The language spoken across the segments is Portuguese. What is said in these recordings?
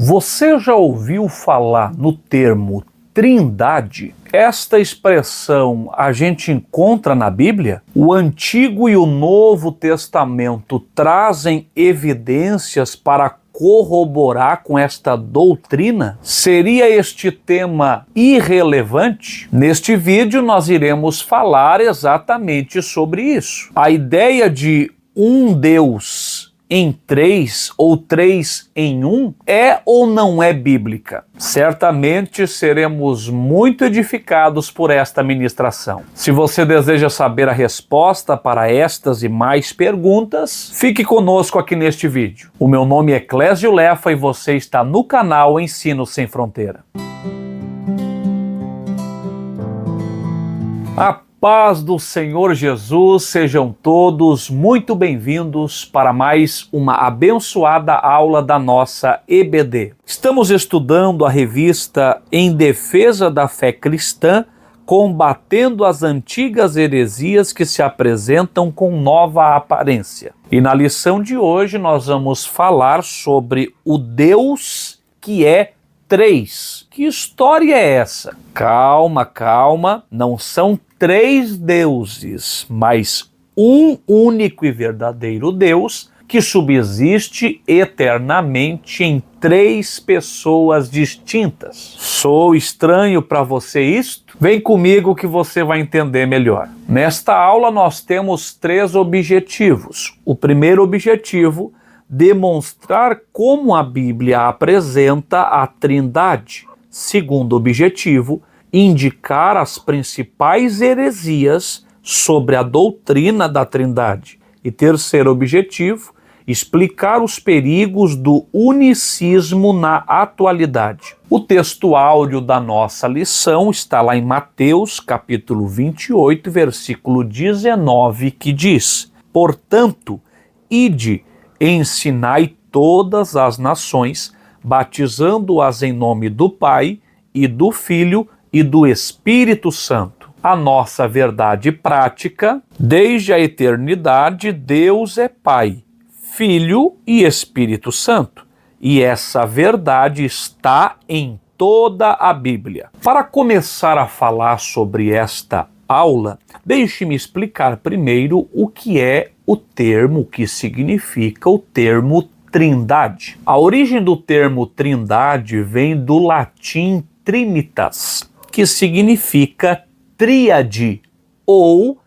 Você já ouviu falar no termo Trindade? Esta expressão a gente encontra na Bíblia? O Antigo e o Novo Testamento trazem evidências para corroborar com esta doutrina? Seria este tema irrelevante? Neste vídeo nós iremos falar exatamente sobre isso. A ideia de um Deus em três ou três em um é ou não é bíblica? Certamente seremos muito edificados por esta ministração. Se você deseja saber a resposta para estas e mais perguntas, fique conosco aqui neste vídeo. O meu nome é Clésio Lefa e você está no canal Ensino Sem Fronteira. A paz do Senhor Jesus, sejam todos muito bem-vindos para mais uma abençoada aula da nossa EBD. Estamos estudando a revista Em Defesa da Fé Cristã, combatendo as antigas heresias que se apresentam com nova aparência. E na lição de hoje nós vamos falar sobre o Deus que é três. Que história é essa? Calma, não são três deuses, mas um único e verdadeiro Deus que subsiste eternamente em três pessoas distintas. Sou estranho para você isto? Vem comigo que você vai entender melhor. Nesta aula nós temos três objetivos. O primeiro objetivo, demonstrar como a Bíblia apresenta a Trindade. Segundo objetivo, indicar as principais heresias sobre a doutrina da Trindade. E terceiro objetivo, explicar os perigos do unicismo na atualidade. O texto áudio da nossa lição está lá em Mateus, capítulo 28, versículo 19, que diz: Portanto, ide, ensinai todas as nações, batizando-as em nome do Pai e do Filho e do Espírito Santo. A nossa verdade prática: desde a eternidade, Deus é Pai, Filho e Espírito Santo. E essa verdade está em toda a Bíblia. Para começar a falar sobre esta aula, deixe-me explicar primeiro o que é o termo, que significa o termo Trindade. A origem do termo Trindade vem do latim trinitas, que significa tríade ou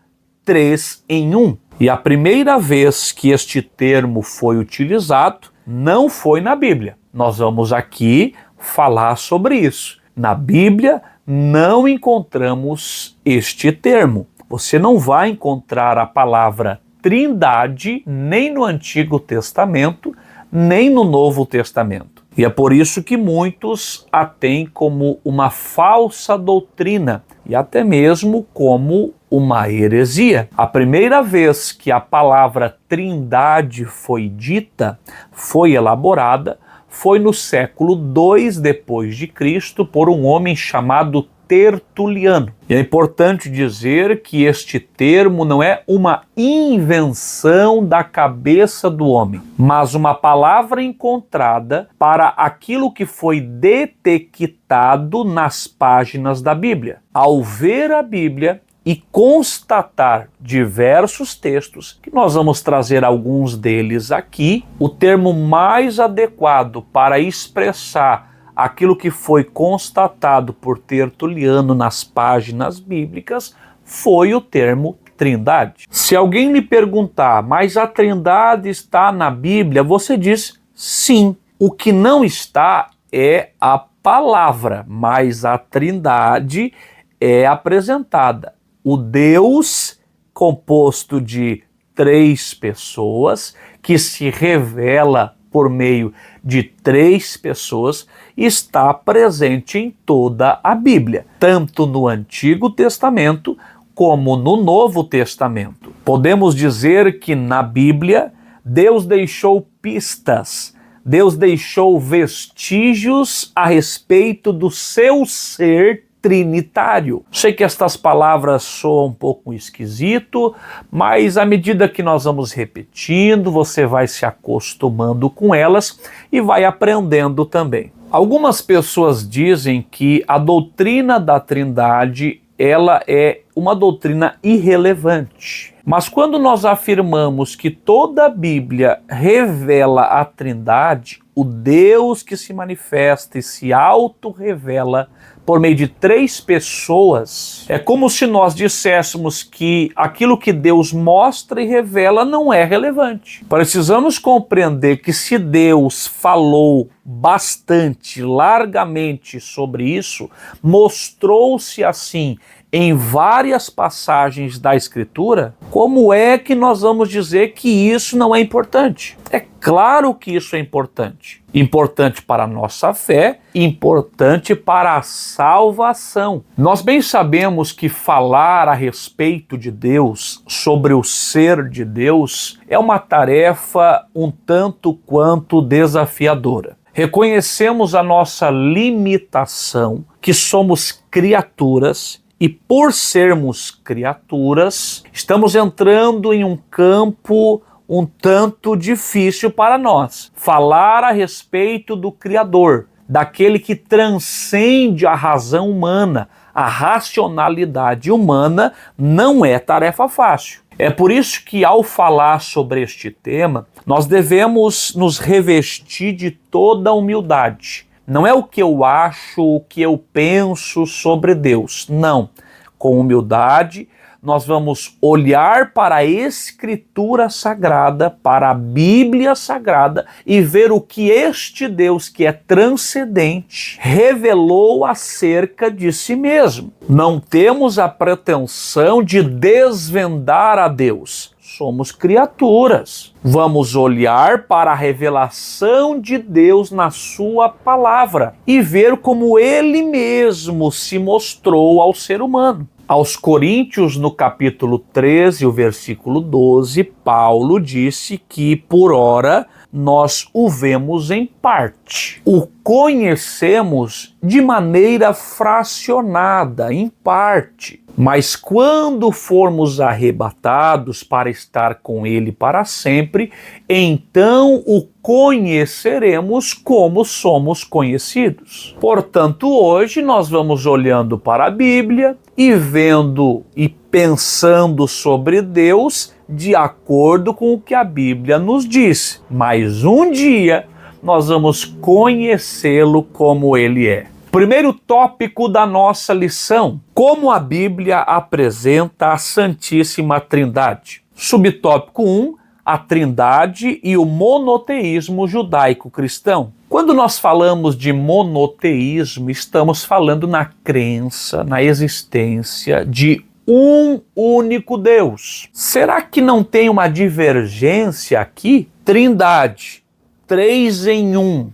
três em um. E a primeira vez que este termo foi utilizado não foi na Bíblia. Nós vamos aqui falar sobre isso. Na Bíblia não encontramos este termo. Você não vai encontrar a palavra Trindade nem no Antigo Testamento, nem no Novo Testamento. E é por isso que muitos a têm como uma falsa doutrina e até mesmo como uma heresia. A primeira vez que a palavra Trindade foi dita, foi elaborada, foi no século II depois de Cristo por um homem chamado Tertuliano. E é importante dizer que este termo não é uma invenção da cabeça do homem, mas uma palavra encontrada para aquilo que foi detectado nas páginas da Bíblia. Ao ver a Bíblia e constatar diversos textos, que nós vamos trazer alguns deles aqui, o termo mais adequado para expressar aquilo que foi constatado por Tertuliano nas páginas bíblicas foi o termo Trindade. Se alguém lhe perguntar, mas a Trindade está na Bíblia, você diz sim. O que não está é a palavra, mas a Trindade é apresentada. O Deus composto de três pessoas, que se revela por meio de três pessoas, está presente em toda a Bíblia, tanto no Antigo Testamento como no Novo Testamento. Podemos dizer que na Bíblia Deus deixou pistas, Deus deixou vestígios a respeito do seu ser trinitário. Sei que estas palavras soam um pouco esquisito, mas à medida que nós vamos repetindo, você vai se acostumando com elas e vai aprendendo também. Algumas pessoas dizem que a doutrina da Trindade, ela é uma doutrina irrelevante. Mas quando nós afirmamos que toda a Bíblia revela a Trindade, o Deus que se manifesta e se auto-revela por meio de 3 pessoas, é como se nós disséssemos que aquilo que Deus mostra e revela não é relevante. Precisamos compreender que se Deus falou bastante, largamente sobre isso, mostrou-se assim em várias passagens da Escritura, como é que nós vamos dizer que isso não é importante? É claro que isso é importante. Importante para a nossa fé, importante para a salvação. Nós bem sabemos que falar a respeito de Deus, sobre o ser de Deus, é uma tarefa um tanto quanto desafiadora. Reconhecemos a nossa limitação, que somos criaturas, e por sermos criaturas, estamos entrando em um campo um tanto difícil para nós. Falar a respeito do Criador, daquele que transcende a razão humana, a racionalidade humana, não é tarefa fácil. É por isso que, ao falar sobre este tema, nós devemos nos revestir de toda a humildade. Não é o que eu acho, o que eu penso sobre Deus. Não. Com humildade, nós vamos olhar para a Escritura Sagrada, para a Bíblia Sagrada e ver o que este Deus, que é transcendente, revelou acerca de si mesmo. Não temos a pretensão de desvendar a Deus. Somos criaturas. Vamos olhar para a revelação de Deus na sua palavra e ver como ele mesmo se mostrou ao ser humano. Aos Coríntios, no capítulo 13, o versículo 12, Paulo disse que, por ora, nós o vemos em parte. O conhecemos de maneira fracionada, em parte. Mas quando formos arrebatados para estar com ele para sempre, então o conheceremos como somos conhecidos. Portanto, hoje nós vamos olhando para a Bíblia e vendo e pensando sobre Deus de acordo com o que a Bíblia nos diz. Mas um dia nós vamos conhecê-lo como ele é. Primeiro tópico da nossa lição: como a Bíblia apresenta a Santíssima Trindade. Subtópico 1, a Trindade e o monoteísmo judaico-cristão. Quando nós falamos de monoteísmo, estamos falando na crença, na existência de um único Deus. Será que não tem uma divergência aqui? Trindade, 3 em 1.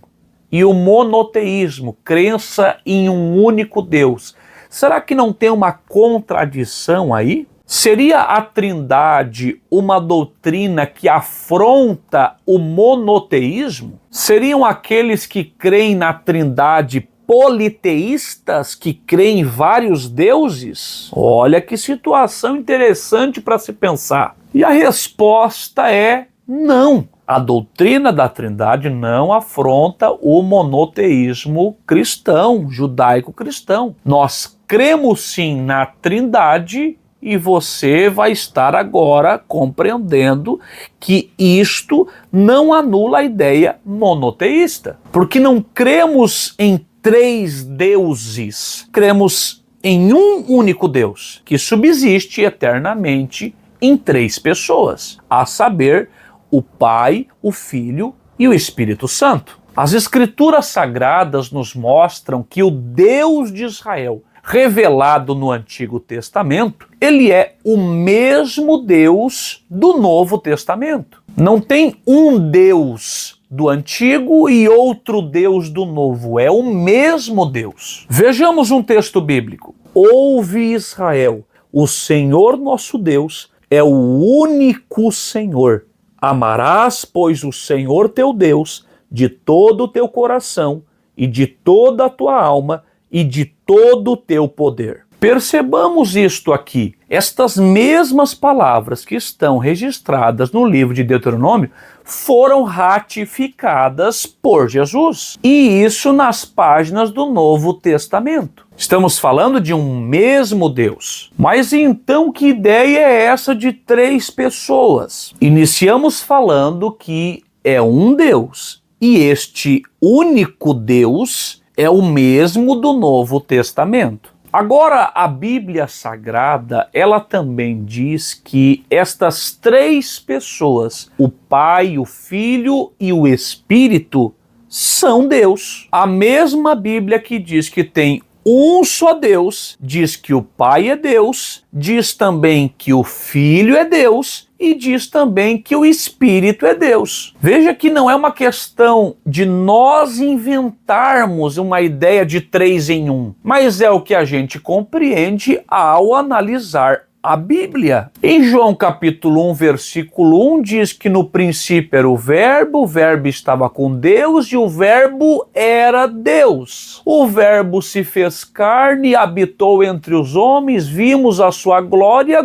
E o monoteísmo, crença em um único Deus. Será que não tem uma contradição aí? Seria a Trindade uma doutrina que afronta o monoteísmo? Seriam aqueles que creem na Trindade politeístas, que creem em vários deuses? Olha que situação interessante para se pensar. E a resposta é não. A doutrina da Trindade não afronta o monoteísmo cristão, judaico-cristão. Nós cremos sim na Trindade e você vai estar agora compreendendo que isto não anula a ideia monoteísta. Porque não cremos em 3 deuses, cremos em um único Deus, que subsiste eternamente em 3 pessoas, a saber, o Pai, o Filho e o Espírito Santo. As Escrituras Sagradas nos mostram que o Deus de Israel, revelado no Antigo Testamento, ele é o mesmo Deus do Novo Testamento. Não tem um Deus do Antigo e outro Deus do Novo, é o mesmo Deus. Vejamos um texto bíblico. Ouve, Israel, o Senhor nosso Deus é o único Senhor. Amarás, pois, o Senhor teu Deus de todo o teu coração e de toda a tua alma e de todo o teu poder. Percebamos isto aqui. Estas mesmas palavras que estão registradas no livro de Deuteronômio foram ratificadas por Jesus. E isso nas páginas do Novo Testamento. Estamos falando de um mesmo Deus. Mas então que ideia é essa de 3 pessoas? Iniciamos falando que é um Deus. E este único Deus é o mesmo do Novo Testamento. Agora, a Bíblia Sagrada, ela também diz que estas 3 pessoas, o Pai, o Filho e o Espírito, são Deus. A mesma Bíblia que diz que tem um só Deus, diz que o Pai é Deus, diz também que o Filho é Deus e diz também que o Espírito é Deus. Veja que não é uma questão de nós inventarmos uma ideia de 3 em 1, mas é o que a gente compreende ao analisar a Bíblia. Em João capítulo 1, versículo 1, diz que no princípio era o Verbo estava com Deus e o Verbo era Deus. O Verbo se fez carne e habitou entre os homens, vimos a sua glória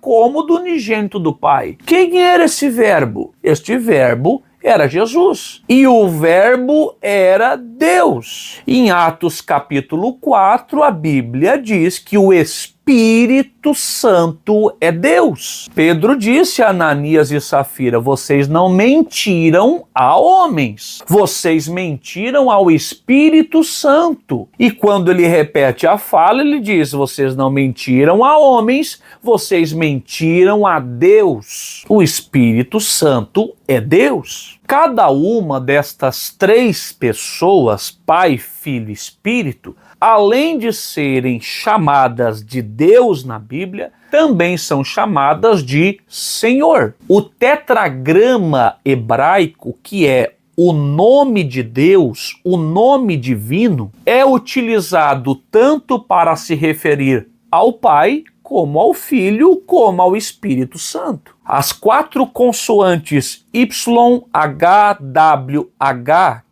como do unigênito do Pai. Quem era esse Verbo? Este Verbo era Jesus. E o Verbo era Deus. Em Atos capítulo 4, a Bíblia diz que o Espírito Santo é Deus. Pedro disse a Ananias e Safira: vocês não mentiram a homens, vocês mentiram ao Espírito Santo. E quando ele repete a fala, ele diz: vocês não mentiram a homens, vocês mentiram a Deus. O Espírito Santo é Deus. Cada uma destas 3 pessoas, Pai, Filho e Espírito, além de serem chamadas de Deus na Bíblia, também são chamadas de Senhor. O tetragrama hebraico, que é o nome de Deus, o nome divino, é utilizado tanto para se referir ao Pai, como ao Filho, como ao Espírito Santo. As 4 consoantes YHWH,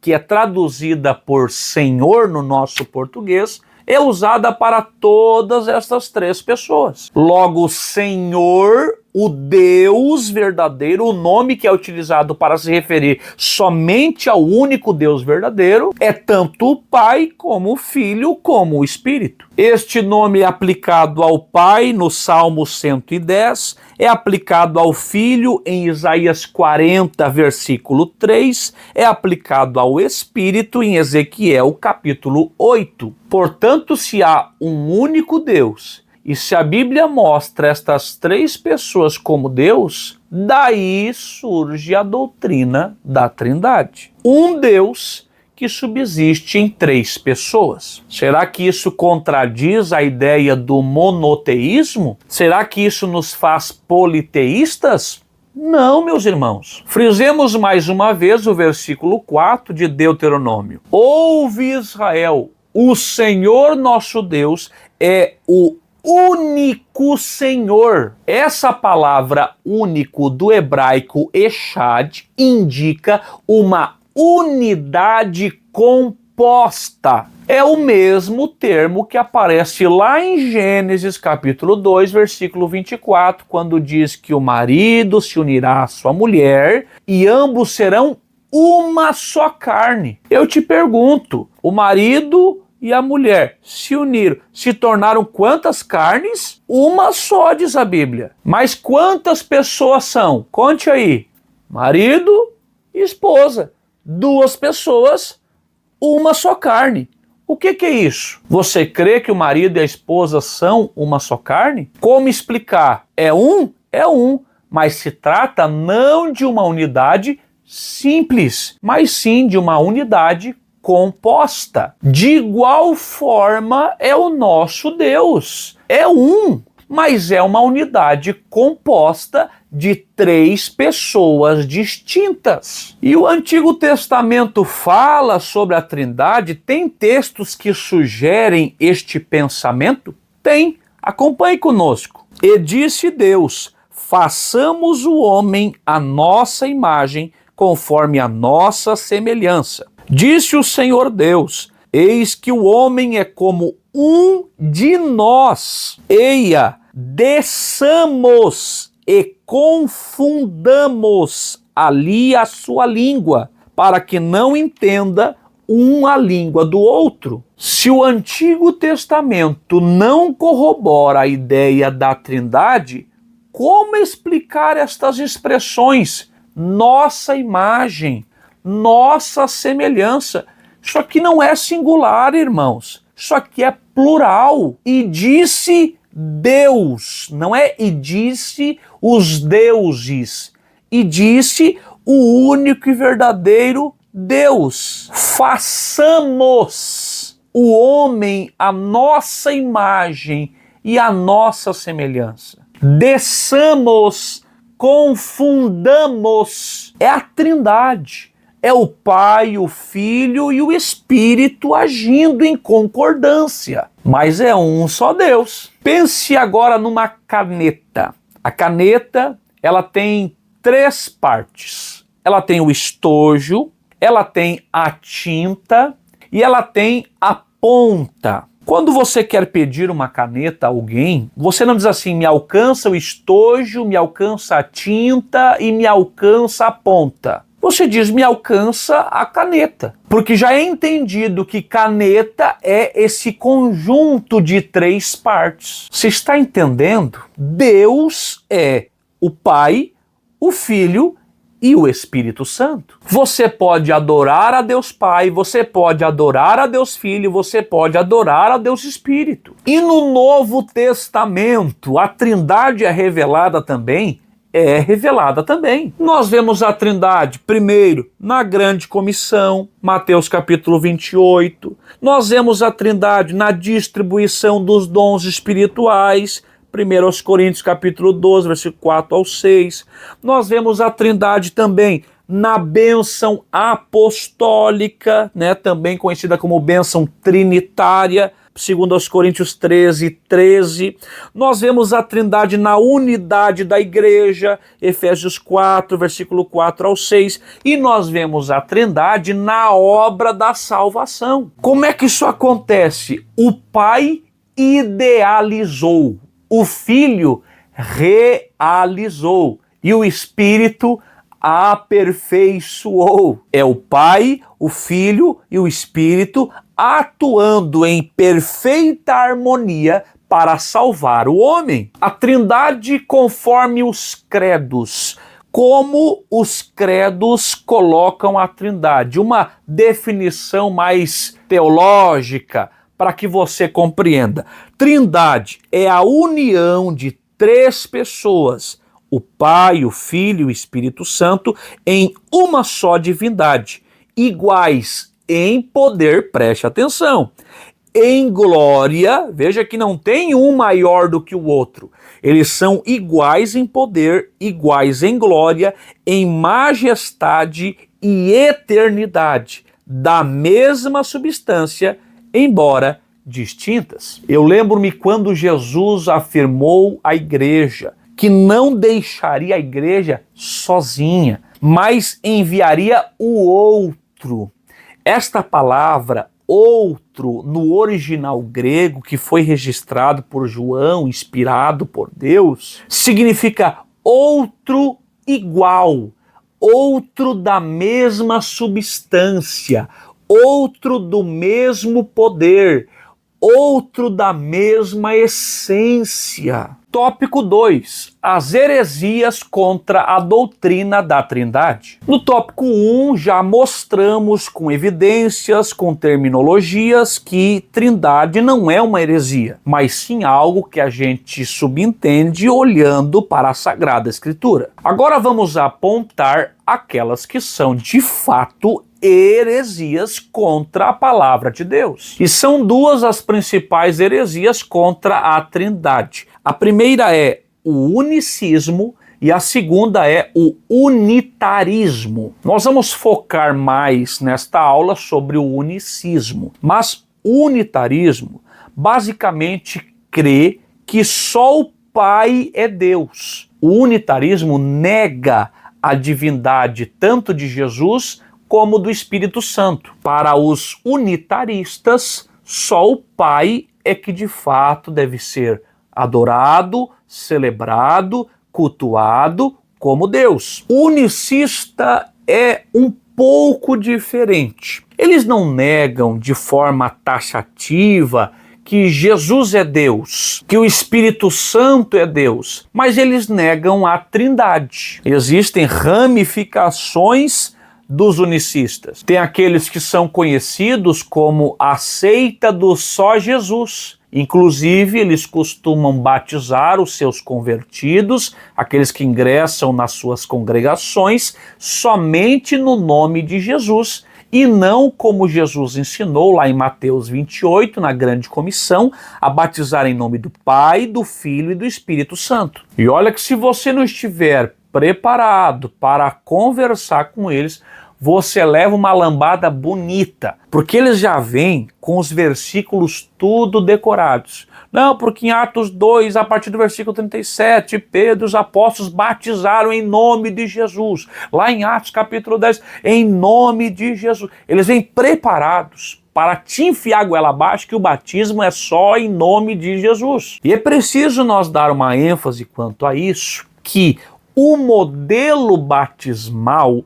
que é traduzida por Senhor no nosso português, é usada para todas estas 3 pessoas. Logo, Senhor, o Deus verdadeiro, o nome que é utilizado para se referir somente ao único Deus verdadeiro, é tanto o Pai como o Filho como o Espírito. Este nome é aplicado ao Pai no Salmo 110, é aplicado ao Filho em Isaías 40, versículo 3, é aplicado ao Espírito em Ezequiel capítulo 8. Portanto, se há um único Deus, e se a Bíblia mostra estas 3 pessoas como Deus, daí surge a doutrina da Trindade. Um Deus que subsiste em 3 pessoas. Será que isso contradiz a ideia do monoteísmo? Será que isso nos faz politeístas? Não, meus irmãos. Frisemos mais uma vez o versículo 4 de Deuteronômio. Ouve, Israel, o Senhor nosso Deus é o único Senhor. Essa palavra único do hebraico echad indica uma unidade composta. É o mesmo termo que aparece lá em Gênesis capítulo 2, versículo 24, quando diz que o marido se unirá à sua mulher e ambos serão uma só carne. Eu te pergunto, o marido e a mulher se uniram, se tornaram quantas carnes? Uma só, diz a Bíblia. Mas quantas pessoas são? Conte aí. Marido e esposa. 2 pessoas, uma só carne. O que é isso? Você crê que o marido e a esposa são uma só carne? Como explicar? É um? É um. Mas se trata não de uma unidade simples, mas sim de uma unidade composta. De igual forma é o nosso Deus. É um, mas é uma unidade composta de 3 pessoas distintas. E o Antigo Testamento fala sobre a Trindade? Tem textos que sugerem este pensamento? Tem. Acompanhe conosco. E disse Deus: façamos o homem à nossa imagem, conforme a nossa semelhança. Disse o Senhor Deus: Eis que o homem é como um de nós. Eia, desçamos e confundamos ali a sua língua, para que não entenda um a língua do outro. Se o Antigo Testamento não corrobora a ideia da Trindade, como explicar estas expressões? Nossa imagem, nossa semelhança. Isso aqui não é singular, irmãos. Isso aqui é plural. E disse Deus, não é e disse os deuses. E disse o único e verdadeiro Deus. Façamos o homem a nossa imagem e a nossa semelhança. Desçamos, confundamos. É a Trindade. É o Pai, o Filho e o Espírito agindo em concordância. Mas é um só Deus. Pense agora numa caneta. A caneta, ela tem 3 partes. Ela tem o estojo, ela tem a tinta e ela tem a ponta. Quando você quer pedir uma caneta a alguém, você não diz assim, me alcança o estojo, me alcança a tinta e me alcança a ponta. Você diz, me alcança a caneta. Porque já é entendido que caneta é esse conjunto de 3 partes. Você está entendendo? Deus é o Pai, o Filho e o Espírito Santo. Você pode adorar a Deus Pai, você pode adorar a Deus Filho, você pode adorar a Deus Espírito. E no Novo Testamento, a Trindade é revelada também. Nós vemos a Trindade, primeiro, na grande comissão, Mateus capítulo 28. Nós vemos a Trindade na distribuição dos dons espirituais, 1 Coríntios capítulo 12, versículo 4 ao 6. Nós vemos a Trindade também na bênção apostólica, também conhecida como bênção trinitária, 2 Coríntios 13, 13. Nós vemos a Trindade na unidade da igreja, Efésios 4, versículo 4 ao 6. E nós vemos a Trindade na obra da salvação. Como é que isso acontece? O Pai idealizou, o Filho realizou e o Espírito aperfeiçoou. É o Pai, o Filho e o Espírito atuando em perfeita harmonia para salvar o homem. A Trindade conforme os credos. Como os credos colocam a Trindade? Uma definição mais teológica para que você compreenda. Trindade é a união de 3 pessoas, o Pai, o Filho e o Espírito Santo, em uma só divindade, iguais em poder, preste atenção, em glória, veja que não tem um maior do que o outro, eles são iguais em poder, iguais em glória, em majestade e eternidade, da mesma substância, embora distintas. Eu lembro-me quando Jesus afirmou à igreja que não deixaria a igreja sozinha, mas enviaria o outro. Esta palavra, outro, no original grego, que foi registrado por João, inspirado por Deus, significa outro igual, outro da mesma substância, outro do mesmo poder, outro da mesma essência. Tópico 2. As heresias contra a doutrina da Trindade. No tópico 1, já mostramos com evidências, com terminologias, que Trindade não é uma heresia, mas sim algo que a gente subentende olhando para a Sagrada Escritura. Agora vamos apontar aquelas que são de fato heresias contra a palavra de Deus. E são 2 as principais heresias contra a Trindade. A primeira é o unicismo e a segunda é o unitarismo. Nós vamos focar mais nesta aula sobre o unicismo, mas o unitarismo basicamente crê que só o Pai é Deus. O unitarismo nega a divindade tanto de Jesus como do Espírito Santo. Para os unitaristas, só o Pai é que de fato deve ser adorado, celebrado, cultuado como Deus. O unicista é um pouco diferente. Eles não negam de forma taxativa que Jesus é Deus, que o Espírito Santo é Deus, mas eles negam a Trindade. Existem ramificações dos unicistas. Tem aqueles que são conhecidos como a seita do só Jesus. Inclusive, eles costumam batizar os seus convertidos, aqueles que ingressam nas suas congregações, somente no nome de Jesus, e não como Jesus ensinou lá em Mateus 28, na grande comissão, a batizar em nome do Pai, do Filho e do Espírito Santo. E olha que se você não estiver preparado para conversar com eles, você leva uma lambada bonita, porque eles já vêm com os versículos tudo decorados. Não, porque em Atos 2, a partir do versículo 37, Pedro e os apóstolos batizaram em nome de Jesus. Lá em Atos capítulo 10, em nome de Jesus. Eles vêm preparados para te enfiar a goela abaixo que o batismo é só em nome de Jesus. E é preciso nós dar uma ênfase quanto a isso, que o modelo batismal,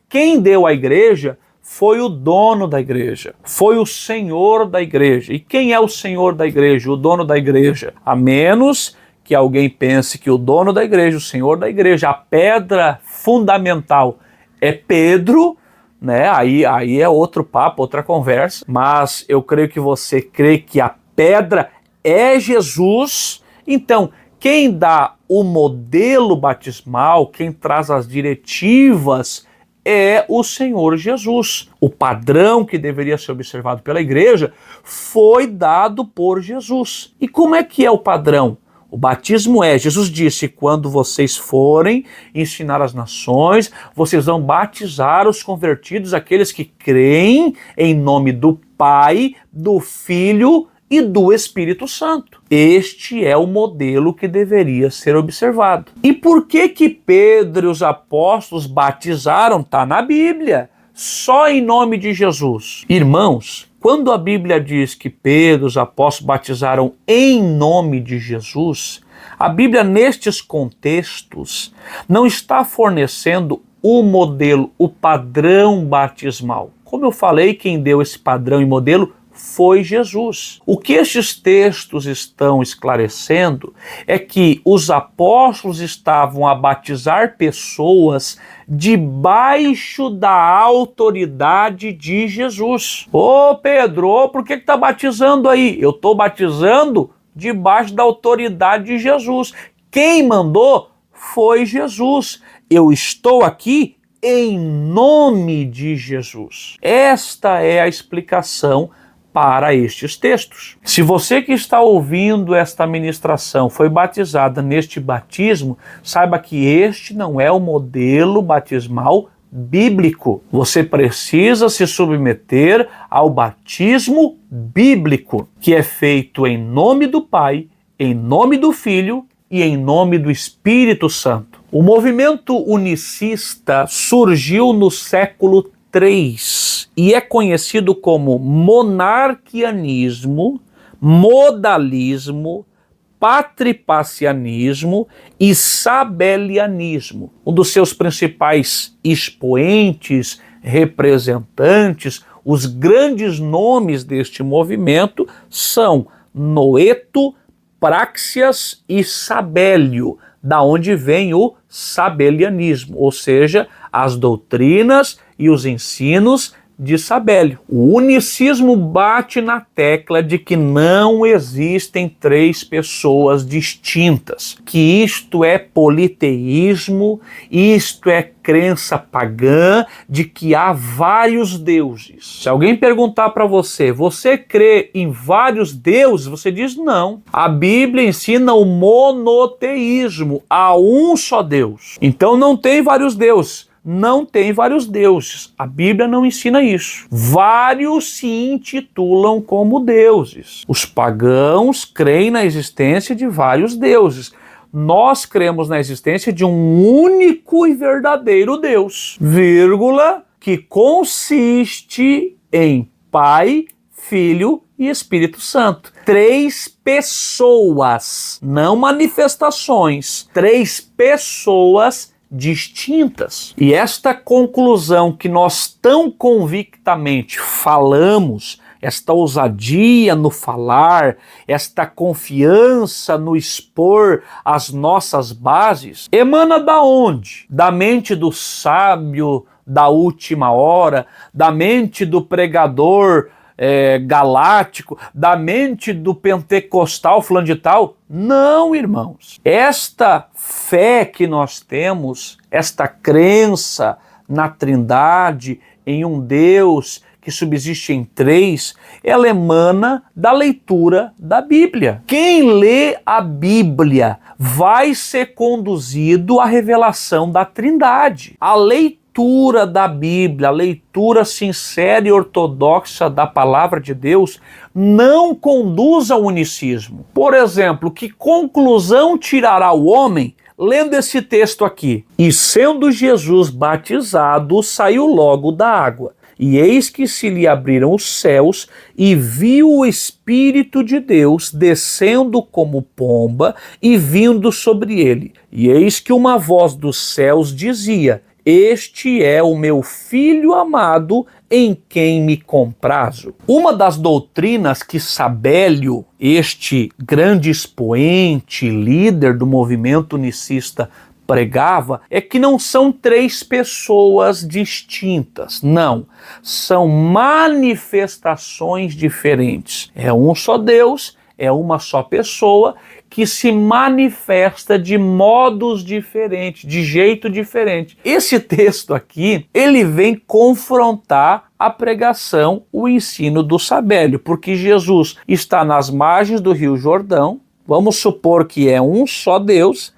quem deu à igreja foi o dono da igreja, foi o Senhor da igreja. E quem é o Senhor da igreja, o dono da igreja? A menos que alguém pense que o dono da igreja, o Senhor da igreja, a pedra fundamental é Pedro, né? Aí é outro papo, outra conversa. Mas eu creio que você crê que a pedra é Jesus. Então, quem dá o modelo batismal, quem traz as diretivas é o Senhor Jesus. O padrão que deveria ser observado pela igreja foi dado por Jesus. E como é que é o padrão? O batismo Jesus disse, quando vocês forem ensinar as nações, vocês vão batizar os convertidos, aqueles que creem em nome do Pai, do Filho e do Espírito Santo. Este é o modelo que deveria ser observado. E por que Pedro e os apóstolos batizaram? Está na Bíblia. Só em nome de Jesus. Irmãos, quando a Bíblia diz que Pedro e os apóstolos batizaram em nome de Jesus, a Bíblia, nestes contextos, não está fornecendo o modelo, o padrão batismal. Como eu falei, quem deu esse padrão e modelo foi Jesus. O que estes textos estão esclarecendo é que os apóstolos estavam a batizar pessoas debaixo da autoridade de Jesus. Ô Pedro, por que está batizando aí? Eu estou batizando debaixo da autoridade de Jesus. Quem mandou foi Jesus. Eu estou aqui em nome de Jesus. Esta é a explicação para estes textos. Se você que está ouvindo esta ministração foi batizada neste batismo, saiba que este não é o modelo batismal bíblico. Você precisa se submeter ao batismo bíblico, que é feito em nome do Pai, em nome do Filho e em nome do Espírito Santo. O movimento unicista surgiu no século III e é conhecido como monarquianismo, modalismo, patripacianismo e sabelianismo. Um dos seus principais expoentes, representantes, os grandes nomes deste movimento são Noeto, Práxias e Sabélio, da onde vem o sabelianismo, ou seja, as doutrinas e os ensinos de Sabélio. O unicismo bate na tecla de que não existem três pessoas distintas, que isto é politeísmo, isto é crença pagã de que há vários deuses. Se alguém perguntar para você, você crê em vários deuses? Você diz não. A Bíblia ensina o monoteísmo, há um só Deus. Então não tem vários deuses. Não tem vários deuses. A Bíblia não ensina isso. Vários se intitulam como deuses. Os pagãos creem na existência de vários deuses. nós cremos na existência de um único e verdadeiro Deus, vírgula, que consiste em Pai, Filho e Espírito Santo. 3 pessoas, não manifestações, 3 pessoas distintas. E esta conclusão que nós tão convictamente falamos, esta ousadia no falar, esta confiança no expor as nossas bases, emana da onde? Da mente do sábio da última hora, da mente do pregador galáctico, da mente do pentecostal fulano de tal? Não, irmãos. Esta fé que nós temos, esta crença na Trindade, em um Deus que subsiste em 3, ela emana da leitura da Bíblia. Quem lê a Bíblia vai ser conduzido à revelação da Trindade. A leitura da Bíblia, a leitura sincera e ortodoxa da palavra de Deus não conduz ao unicismo. Por exemplo, que conclusão tirará o homem lendo esse texto aqui? E sendo Jesus batizado, saiu logo da água. E eis que se lhe abriram os céus, e viu o Espírito de Deus descendo como pomba e vindo sobre ele. E eis que uma voz dos céus dizia: Este é o meu Filho amado, em quem me comprazo. Uma das doutrinas que Sabélio, este grande expoente, líder do movimento unicista, pregava é que não são 3 pessoas distintas, não, são manifestações diferentes. É um só Deus, é uma só pessoa que se manifesta de modos diferentes, de jeito diferente. Esse texto aqui, ele vem confrontar a pregação, o ensino do Sabélio, porque Jesus está nas margens do Rio Jordão, vamos supor que é um só Deus,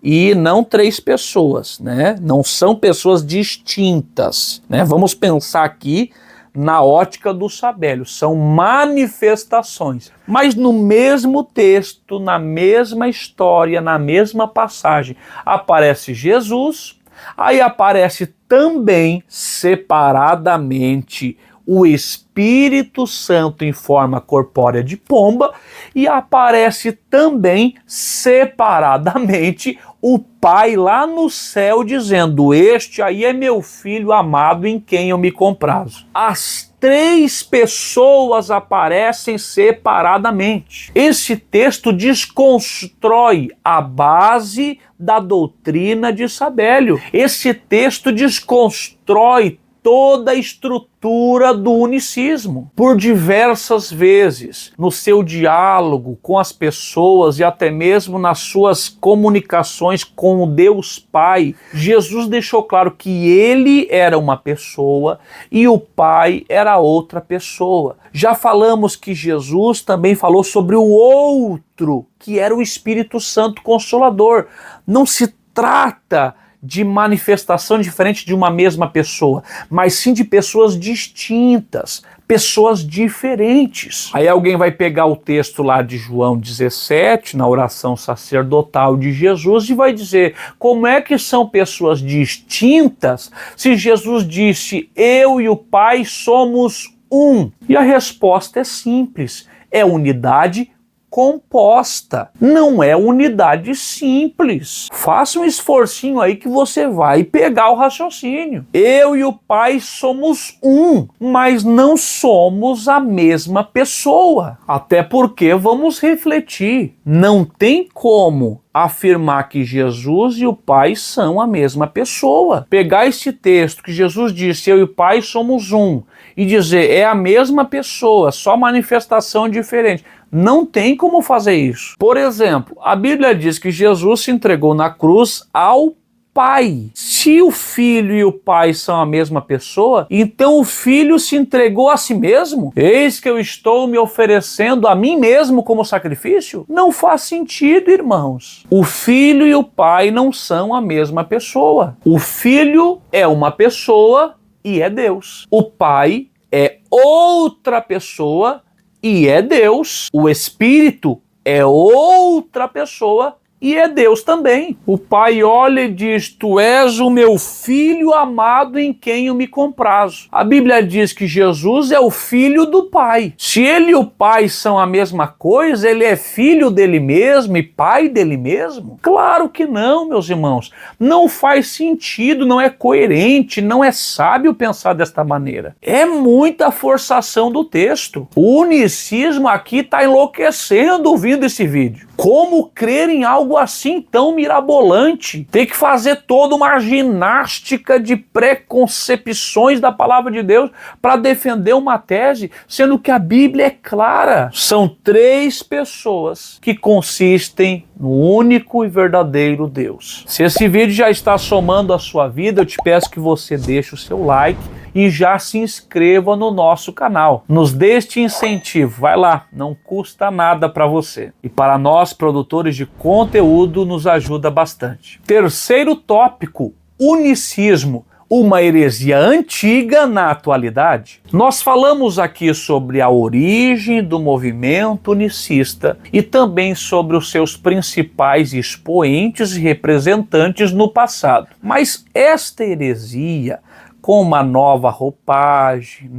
e não 3 pessoas, né? Não são pessoas distintas, né? Vamos pensar aqui na ótica do Sabélio, são manifestações. Mas no mesmo texto, na mesma história, na mesma passagem, aparece Jesus, aí aparece também separadamente o Espírito Santo em forma corpórea de pomba, e aparece também separadamente o Pai lá no céu dizendo: Este aí é meu Filho amado em quem eu me comprazo. As 3 pessoas aparecem separadamente. Esse texto desconstrói a base da doutrina de Sabélio. Esse texto desconstrói toda a estrutura do unicismo. Por diversas vezes, no seu diálogo com as pessoas e até mesmo nas suas comunicações com o Deus Pai, Jesus deixou claro que ele era uma pessoa e o Pai era outra pessoa. Já falamos que Jesus também falou sobre o outro, que era o Espírito Santo Consolador. Não se trata de manifestação diferente de uma mesma pessoa, mas sim de pessoas distintas, pessoas diferentes. Aí alguém vai pegar o texto lá de João 17, na oração sacerdotal de Jesus, e vai dizer: como é que são pessoas distintas se Jesus disse: eu e o Pai somos um? E a resposta é simples, é unidade composta, não é unidade simples. Faça um esforcinho aí que você vai pegar o raciocínio. Eu e o Pai somos um, mas não somos a mesma pessoa. Até porque, vamos refletir, não tem como afirmar que Jesus e o Pai são a mesma pessoa. Pegar esse texto que Jesus disse: eu e o Pai somos um, e dizer é a mesma pessoa, só manifestação diferente. Não tem como fazer isso. Por exemplo, a Bíblia diz que Jesus se entregou na cruz ao Pai. Se o Filho e o Pai são a mesma pessoa, então o Filho se entregou a si mesmo? Eis que eu estou me oferecendo a mim mesmo como sacrifício? Não faz sentido, irmãos. O Filho e o Pai não são a mesma pessoa. O Filho é uma pessoa e é Deus. O Pai é outra pessoa e é Deus. O Espírito é outra pessoa e é Deus também. O Pai olha e diz: tu és o meu filho amado em quem eu me comprazo. A Bíblia diz que Jesus é o filho do Pai. Se ele e o Pai são a mesma coisa, ele é filho dele mesmo e pai dele mesmo? Claro que não, meus irmãos. Não faz sentido, não é coerente, não é sábio pensar desta maneira. É muita forçação do texto. O unicismo aqui está enlouquecendo ouvindo esse vídeo. Como crer em algo assim tão mirabolante? Tem que fazer toda uma ginástica de preconcepções da palavra de Deus para defender uma tese, sendo que a Bíblia é clara. São três pessoas que consistem no único e verdadeiro Deus. Se esse vídeo já está somando a sua vida, eu te peço que você deixe o seu like e já se inscreva no nosso canal. Nos dê este incentivo, vai lá, não custa nada para você. E para nós, produtores de conteúdo, nos ajuda bastante. Terceiro tópico, unicismo. Uma heresia antiga na atualidade. Nós falamos aqui sobre a origem do movimento unicista e também sobre os seus principais expoentes e representantes no passado. Mas esta heresia, com uma nova roupagem,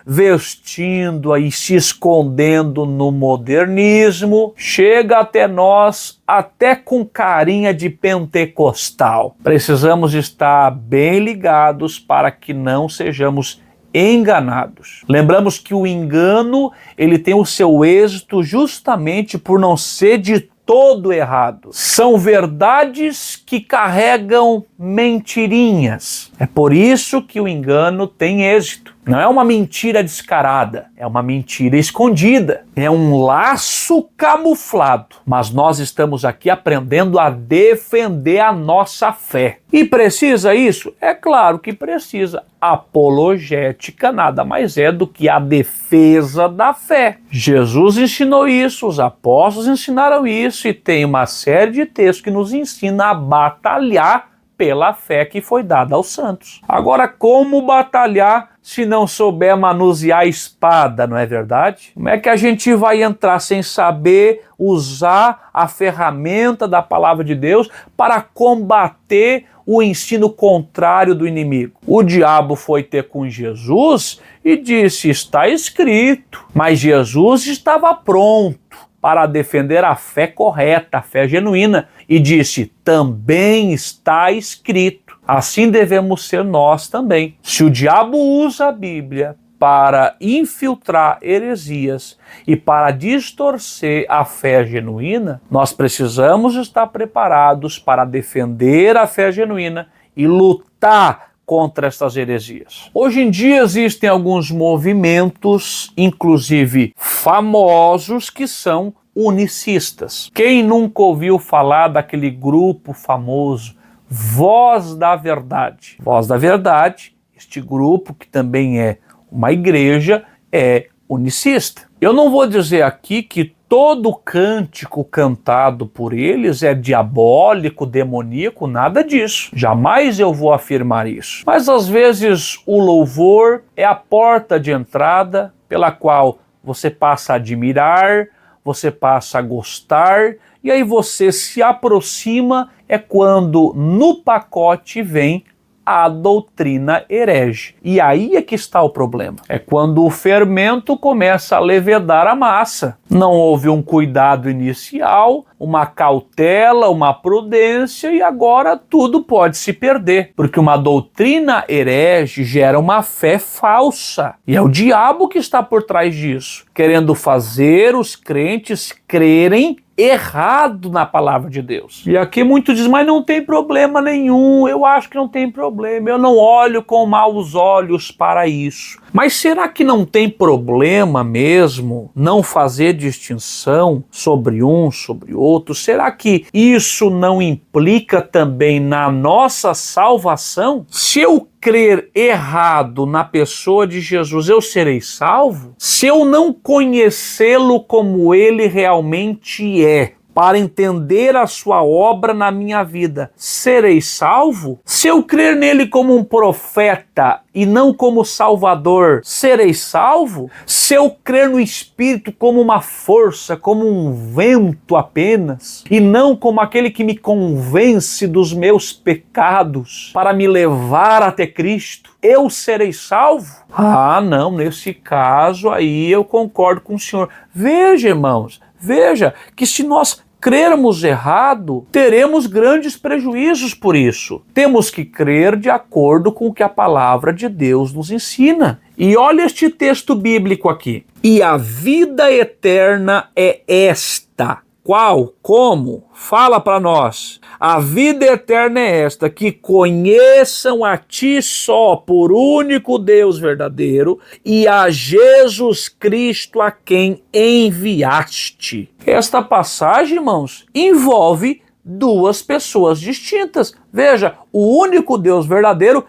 vestindo e se escondendo no modernismo, chega até nós até com carinha de pentecostal. Precisamos estar bem ligados para que não sejamos enganados. Lembramos que o engano, ele tem o seu êxito justamente por não ser de todo errado. São verdades que carregam mentirinhas. É por isso que o engano tem êxito. Não é uma mentira descarada, é uma mentira escondida. É um laço camuflado. Mas nós estamos aqui aprendendo a defender a nossa fé. E precisa isso? É claro que precisa. Apologética nada mais é do que a defesa da fé. Jesus ensinou isso, os apóstolos ensinaram isso e tem uma série de textos que nos ensina a batalhar pela fé que foi dada aos santos. Agora, como batalhar se não souber manusear a espada, não é verdade? Como é que a gente vai entrar sem saber usar a ferramenta da palavra de Deus para combater o ensino contrário do inimigo? O diabo foi ter com Jesus e disse: está escrito. Mas Jesus estava pronto para defender a fé correta, a fé genuína, e disse: também está escrito. Assim devemos ser nós também. Se o diabo usa a Bíblia para infiltrar heresias e para distorcer a fé genuína, nós precisamos estar preparados para defender a fé genuína e lutar contra estas heresias. Hoje em dia existem alguns movimentos, inclusive famosos, que são unicistas. Quem nunca ouviu falar daquele grupo famoso Voz da Verdade? Voz da Verdade, este grupo que também é uma igreja, é unicista. Eu não vou dizer aqui que todo cântico cantado por eles é diabólico, demoníaco, nada disso. Jamais eu vou afirmar isso. Mas às vezes o louvor é a porta de entrada pela qual você passa a admirar, você passa a gostar, e aí você se aproxima, é quando no pacote vem a doutrina herege. E aí é que está o problema. É quando o fermento começa a levedar a massa. Não houve um cuidado inicial, uma cautela, uma prudência, e agora tudo pode se perder. Porque uma doutrina herege gera uma fé falsa. E é o diabo que está por trás disso, querendo fazer os crentes crerem errado na palavra de Deus. E aqui muitos dizem: mas não tem problema nenhum, eu acho que não tem problema, eu não olho com maus olhos para isso. Mas será que não tem problema mesmo não fazer distinção sobre um, sobre outro? Será que isso não implica também na nossa salvação? Se eu crer errado na pessoa de Jesus, eu serei salvo? Se eu não conhecê-lo como ele realmente é, para entender a sua obra na minha vida, serei salvo? Se eu crer nele como um profeta e não como salvador, serei salvo? Se eu crer no Espírito como uma força, como um vento apenas, e não como aquele que me convence dos meus pecados para me levar até Cristo, eu serei salvo? Ah, não, nesse caso aí eu concordo com o senhor. Veja, irmãos, veja que se nós crermos errado, teremos grandes prejuízos por isso. Temos que crer de acordo com o que a palavra de Deus nos ensina. E olha este texto bíblico aqui. E a vida eterna é esta. Qual? Como? Fala para nós. A vida eterna é esta, que conheçam a ti só, por único Deus verdadeiro, e a Jesus Cristo a quem enviaste. Esta passagem, irmãos, envolve duas pessoas distintas. Veja, o único Deus verdadeiro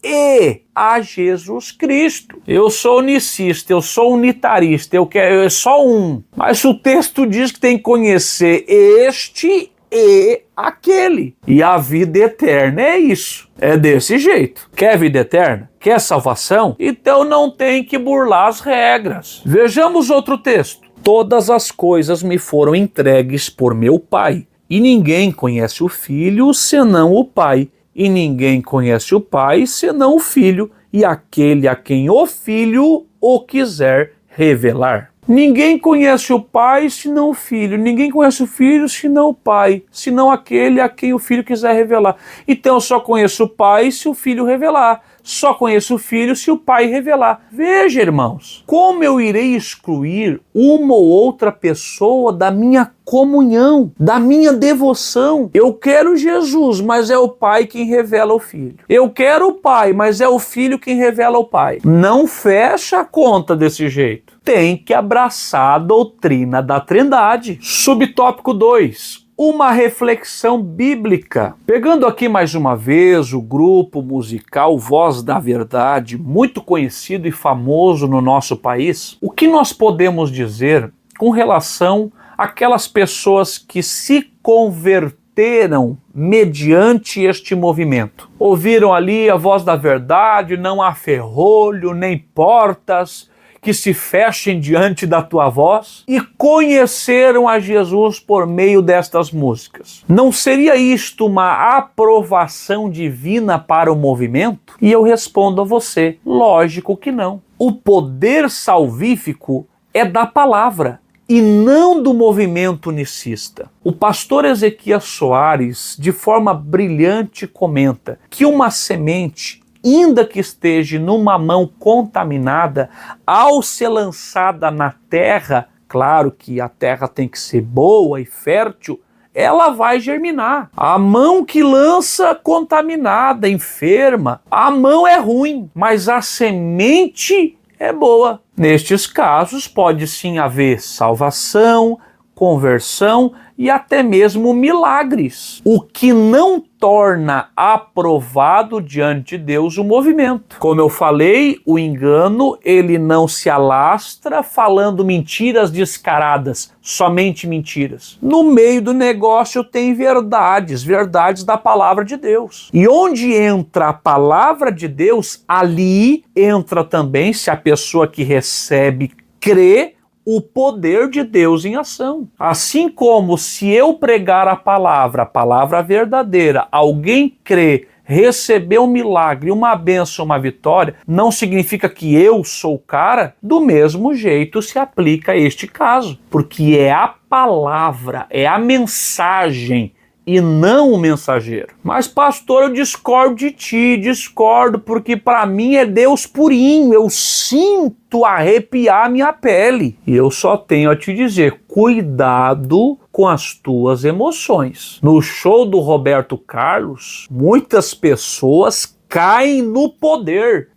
e a Jesus Cristo. Eu sou unicista, eu sou unitarista, eu quero só um. Mas o texto diz que tem que conhecer este e aquele. E a vida eterna é isso. É desse jeito. Quer vida eterna? Quer salvação? Então não tem que burlar as regras. Vejamos outro texto. Todas as coisas me foram entregues por meu Pai, e ninguém conhece o Filho senão o Pai. E ninguém conhece o Pai senão o Filho, e aquele a quem o Filho o quiser revelar. Ninguém conhece o Pai senão o Filho, ninguém conhece o Filho senão o Pai, senão aquele a quem o Filho quiser revelar. Então eu só conheço o Pai se o Filho revelar, só conheço o Filho se o Pai revelar. Veja, irmãos, como eu irei excluir uma ou outra pessoa da minha comunhão, da minha devoção? Eu quero Jesus, mas é o Pai quem revela o Filho. Eu quero o Pai, mas é o Filho quem revela o Pai. Não fecha a conta desse jeito. Tem que abraçar a doutrina da Trindade. Subtópico 2. Uma reflexão bíblica. Pegando aqui mais uma vez o grupo musical Voz da Verdade, muito conhecido e famoso no nosso país, o que nós podemos dizer com relação àquelas pessoas que se converteram mediante este movimento? Ouviram ali a voz da verdade, não há ferrolho, nem portas que se fechem diante da tua voz, e conheceram a Jesus por meio destas músicas. Não seria isto uma aprovação divina para o movimento? E eu respondo a você, lógico que não. O poder salvífico é da palavra e não do movimento unicista. O pastor Ezequias Soares, de forma brilhante, comenta que uma semente, ainda que esteja numa mão contaminada, ao ser lançada na terra, claro que a terra tem que ser boa e fértil, ela vai germinar. A mão que lança contaminada, enferma, a mão é ruim, mas a semente é boa. Nestes casos pode sim haver salvação, conversão e até mesmo milagres, o que não torna aprovado diante de Deus o movimento. Como eu falei, o engano, ele não se alastra falando mentiras descaradas, somente mentiras. No meio do negócio tem verdades, verdades da palavra de Deus. E onde entra a palavra de Deus, ali entra também, se a pessoa que recebe crê, o poder de Deus em ação. Assim como se eu pregar a palavra verdadeira, alguém crê, recebeu um milagre, uma bênção, uma vitória, não significa que eu sou o cara. Do mesmo jeito se aplica a este caso, porque é a palavra, é a mensagem e não o mensageiro. Mas pastor, eu discordo de ti, discordo, porque para mim é Deus purinho, eu sinto arrepiar minha pele. E eu só tenho a te dizer, cuidado com as tuas emoções. No show do Roberto Carlos, muitas pessoas caem no poder,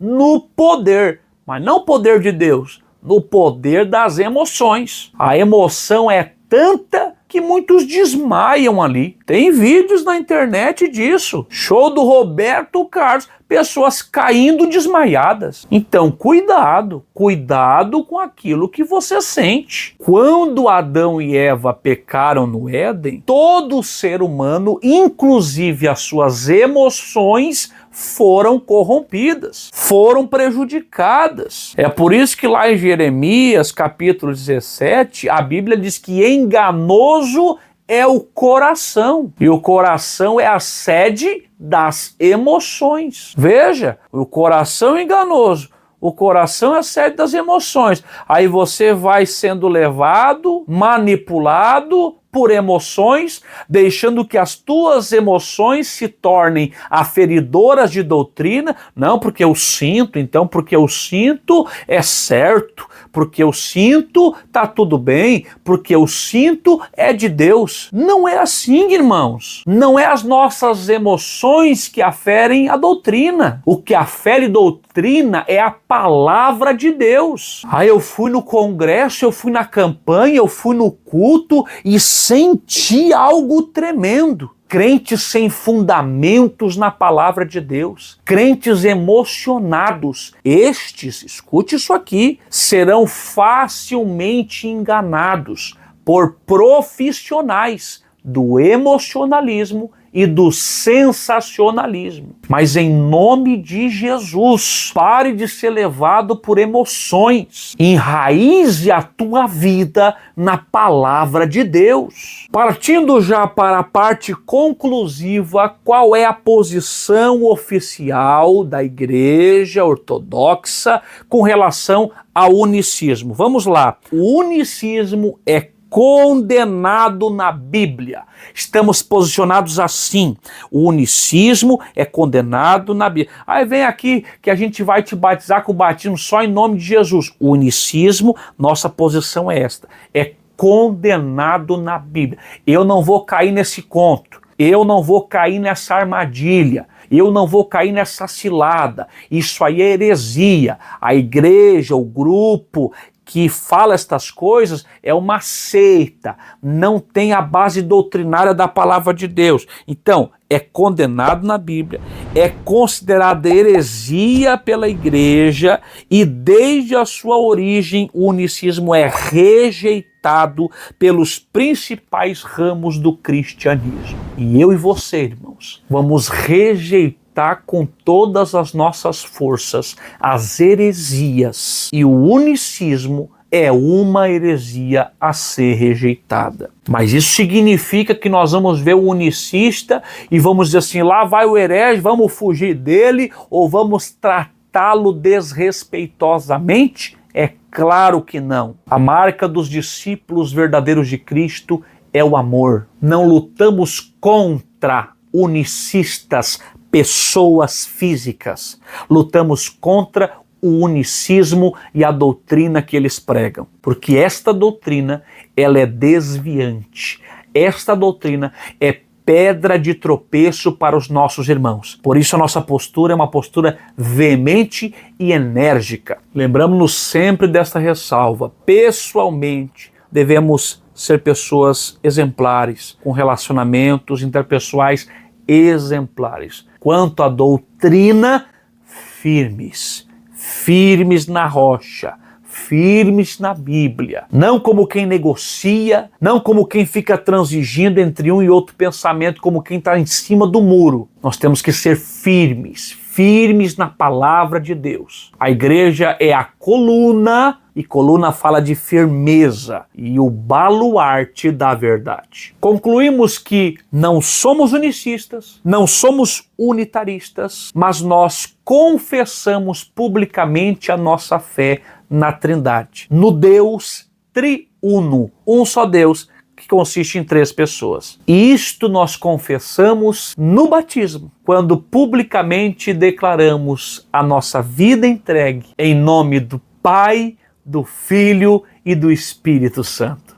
mas não o poder de Deus, no poder das emoções. A emoção é tanta que muitos desmaiam ali. Tem vídeos na internet disso. Show do Roberto Carlos. pessoas caindo desmaiadas. Então, cuidado com aquilo que você sente. Quando Adão e Eva pecaram no Éden, todo ser humano, inclusive as suas emoções, foram corrompidas, foram prejudicadas. É por isso que lá em Jeremias, capítulo 17, a Bíblia diz que enganoso é o coração. E o coração é a sede das emoções. Veja, o coração é enganoso. O coração é a sede das emoções. Aí você vai sendo levado, manipulado por emoções, deixando que as tuas emoções se tornem aferidoras de doutrina. Não, porque eu sinto, então porque eu sinto é certo, porque eu sinto tá tudo bem, porque eu sinto é de Deus. Não é assim, irmãos. Não é as nossas emoções que aferem a doutrina. O que afere doutrina é a palavra de Deus. Aí eu fui no congresso, eu fui na campanha, eu fui no culto e senti algo tremendo. Crentes sem fundamentos na palavra de Deus, crentes emocionados, estes, escute isso aqui, serão facilmente enganados por profissionais do emocionalismo e do sensacionalismo. Mas em nome de Jesus, pare de ser levado por emoções. Enraize a tua vida na palavra de Deus. Partindo já para a parte conclusiva, qual é a posição oficial da Igreja Ortodoxa com relação ao unicismo? Vamos lá. O unicismo é condenado na Bíblia. Estamos posicionados assim. O unicismo é condenado na Bíblia. Aí vem aqui que a gente vai te batizar com o batismo só em nome de Jesus. O unicismo, nossa posição é esta. É condenado na Bíblia. Eu não vou cair nesse conto. Eu não vou cair nessa armadilha. Eu não vou cair nessa cilada. Isso aí é heresia. A igreja, o grupo que fala estas coisas é uma seita, não tem a base doutrinária da palavra de Deus. Então, é condenado na Bíblia, é considerada heresia pela igreja e desde a sua origem o unicismo é rejeitado pelos principais ramos do cristianismo. E eu e você, irmãos, vamos rejeitar com todas as nossas forças as heresias, e o unicismo é uma heresia a ser rejeitada. Mas isso significa que nós vamos ver o unicista e vamos dizer assim, lá vai o herege, vamos fugir dele ou vamos tratá-lo desrespeitosamente? É claro que não. A marca dos discípulos verdadeiros de Cristo é o amor. Não lutamos contra unicistas, pessoas físicas. Lutamos contra o unicismo e a doutrina que eles pregam. Porque esta doutrina, ela é desviante. Esta doutrina é pedra de tropeço para os nossos irmãos. Por isso a nossa postura é uma postura veemente e enérgica. Lembramos-nos sempre desta ressalva. Pessoalmente, devemos ser pessoas exemplares, com relacionamentos interpessoais exemplares. Quanto à doutrina, firmes na rocha, firmes na Bíblia. Não como quem negocia, não como quem fica transigindo entre um e outro pensamento, como quem está em cima do muro. Nós temos que ser firmes na palavra de Deus. A igreja é a coluna, e coluna fala de firmeza, e o baluarte da verdade. Concluímos que não somos unicistas, não somos unitaristas, mas nós confessamos publicamente a nossa fé na Trindade, no Deus triuno, um só Deus, que consiste em 3 pessoas. E isto nós confessamos no batismo, quando publicamente declaramos a nossa vida entregue em nome do Pai, do Filho e do Espírito Santo.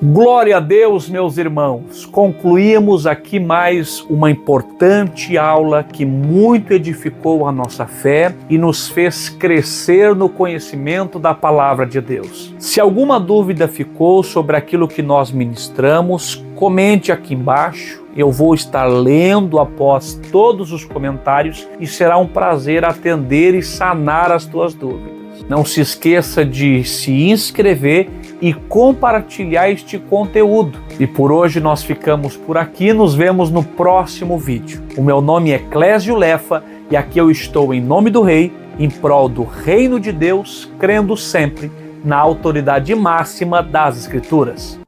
Glória a Deus, meus irmãos. Concluímos aqui mais uma importante aula que muito edificou a nossa fé e nos fez crescer no conhecimento da palavra de Deus. Se alguma dúvida ficou sobre aquilo que nós ministramos, Comente aqui embaixo, eu vou estar lendo após todos os comentários e será um prazer atender e sanar as tuas dúvidas. Não se esqueça de se inscrever e compartilhar este conteúdo. E por hoje nós ficamos por aqui, nos vemos no próximo vídeo. O meu nome é Clésio Lefa e aqui eu estou em nome do Rei, em prol do Reino de Deus, crendo sempre na autoridade máxima das Escrituras.